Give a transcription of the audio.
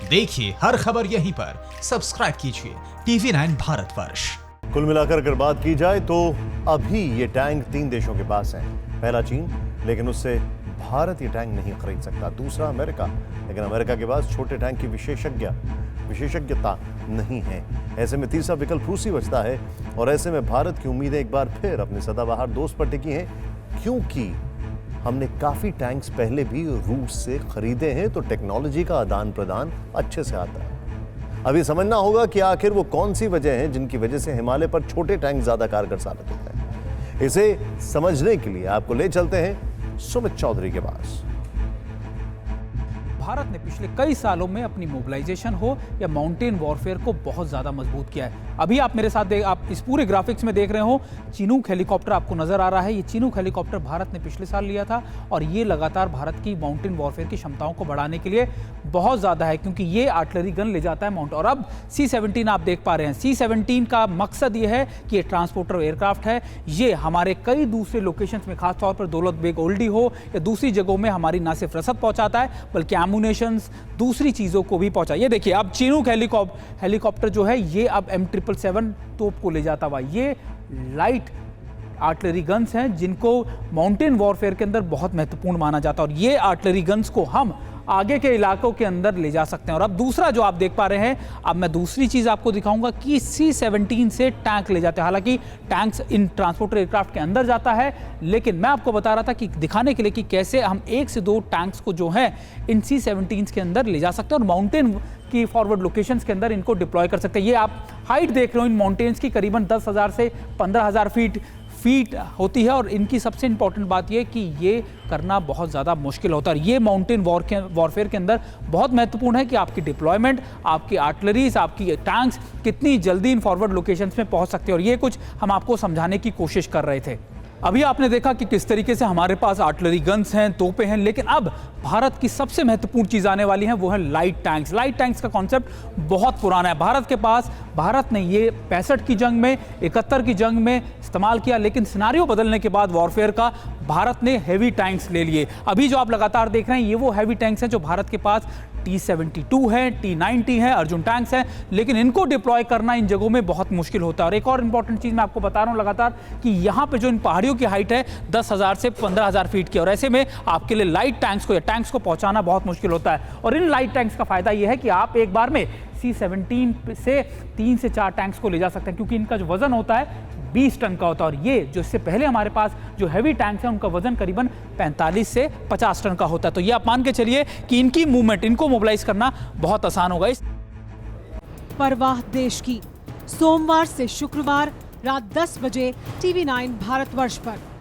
देखिए हर खबर यहीं पर, सब्सक्राइब कीजिए TV9 भारतवर्ष। कुल मिलाकर अगर बात की जाए तो अभी ये टैंक 3 देशों के पास हैं। पहला चीन, लेकिन उससे भारत ये टैंक नहीं खरीद सकता। दूसरा अमेरिका, लेकिन अमेरिका के पास छोटे टैंक की विशेषज्ञता नहीं है। ऐसे में तीसरा विकल्प रूसी बचता है और ऐसे में भारत की उम्मीदें एक बार फिर अपने सदाबहार दोस्त पर टिकी हैं, क्योंकि हमने काफी टैंक्स पहले भी रूस से खरीदे हैं, तो टेक्नोलॉजी का आदान प्रदान अच्छे से आता है। अभी समझना होगा कि आखिर वो कौन सी वजह है जिनकी वजह से हिमालय पर छोटे टैंक ज्यादा कारगर साबित होते हैं। इसे समझने के लिए आपको ले चलते हैं सुमित चौधरी के पास। भारत ने पिछले कई सालों में अपनी मोबिलाइजेशन हो या माउंटेन वॉरफेयर को बहुत ज़्यादा मजबूत किया है। अभी आप मेरे साथ आप इस पूरे ग्राफिक्स में देख रहे हो, चिनूक हेलीकॉप्टर आपको नजर आ रहा है। ये चिनूक हेलीकॉप्टर भारत ने पिछले साल लिया था और ये लगातार भारत की माउंटेन वॉरफेयर की क्षमताओं को बढ़ाने के लिए बहुत ज़्यादा है, क्योंकि ये आर्टिलरी गन ले जाता है माउंट। और अब C-17 आप देख पा रहे हैं। C-17 का मकसद ये है कि ये ट्रांसपोर्टर एयरक्राफ्ट है। ये हमारे कई दूसरे लोकेशंस में, खासतौर पर दौलत बेग ओल्डी हो या दूसरी जगहों में, हमारी ना सिर्फ रसद पहुंचाता है बल्कि एमुनेशंस, दूसरी चीज़ों को भी पहुंचा। ये देखिए अब चिनूक हेलीकॉप्टर जो है ये अब M777 तोप को ले जाता हुआ। ये लाइट आर्टिलरी गन्स हैं जिनको माउंटेन वॉरफेयर के अंदर बहुत महत्वपूर्ण माना जाता है और ये आर्टिलरी गन्स को हम आगे के इलाकों के अंदर ले जा सकते हैं। और अब दूसरा जो आप देख पा रहे हैं, अब मैं दूसरी चीज़ आपको दिखाऊंगा कि C-17 से टैंक ले जाते हैं। हालांकि टैंक्स इन ट्रांसपोर्टर एयरक्राफ्ट के अंदर जाता है, लेकिन मैं आपको बता रहा था कि दिखाने के लिए कि कैसे हम 1 से 2 टैंक्स को जो है इन C-17 के अंदर ले जा सकते हैं और माउंटेन की फॉरवर्ड लोकेशंस के अंदर इनको डिप्लॉय कर सकते हैं। ये आप हाइट देख रहे हो इन माउंटेन्स की, करीबन 10,000 से 15,000 फीट होती है। और इनकी सबसे इंपॉर्टेंट बात यह कि ये करना बहुत ज़्यादा मुश्किल होता है। ये माउंटेन वॉरफेयर के अंदर बहुत महत्वपूर्ण है कि आपकी डिप्लॉयमेंट, आपकी आर्टिलरीज, आपकी टैंक्स कितनी जल्दी इन फॉरवर्ड लोकेशंस में पहुंच सकते हैं। और ये कुछ हम आपको समझाने की कोशिश कर रहे थे। अभी आपने देखा कि किस तरीके से हमारे पास आर्टिलरी गन्स हैं, तोपें हैं, लेकिन अब भारत की सबसे महत्वपूर्ण चीज़ आने वाली है, वो है लाइट टैंक्स। लाइट टैंक्स का कॉन्सेप्ट बहुत पुराना है भारत के पास। भारत ने ये 65 की जंग में, 71 की जंग में इस्तेमाल किया, लेकिन सिनारियो बदलने के बाद वॉरफेयर का भारत ने हैवी टैंक्स ले लिए। अभी जो आप लगातार देख रहे हैं ये वो हैवी टैंक्स हैं जो भारत के पास T-72 है, T-90 है, अर्जुन टैंक्स हैं, लेकिन इनको डिप्लॉय करना इन जगहों में बहुत मुश्किल होता है। और एक और इंपॉर्टेंट चीज़ मैं आपको बता रहा हूँ लगातार कि यहाँ पे जो इन पहाड़ियों की हाइट है 10,000 से 15,000 फीट की, और ऐसे में आपके लिए लाइट टैंक्स को या टैंक्स को पहुँचाना बहुत मुश्किल होता है। और इन लाइट टैंक्स का फायदा यह है कि आप एक बार में C-17 से 3 से 4 टैंक्स को ले जा सकते हैं, क्योंकि इनका जो वजन होता है 20 टन का होता है। और ये जो इससे पहले हमारे पास जो हैवी टैंक्स हैं उनका वजन करीबन 45 से 50 टन का होता है। तो ये आप मान के चलिए कि इनकी मूवमेंट, इनको मोबिलाइज करना बहुत आसान होगा। परवाह देश की, सोमवार से शुक्रवार रात 10 बजे TV9 भारतवर्ष पर।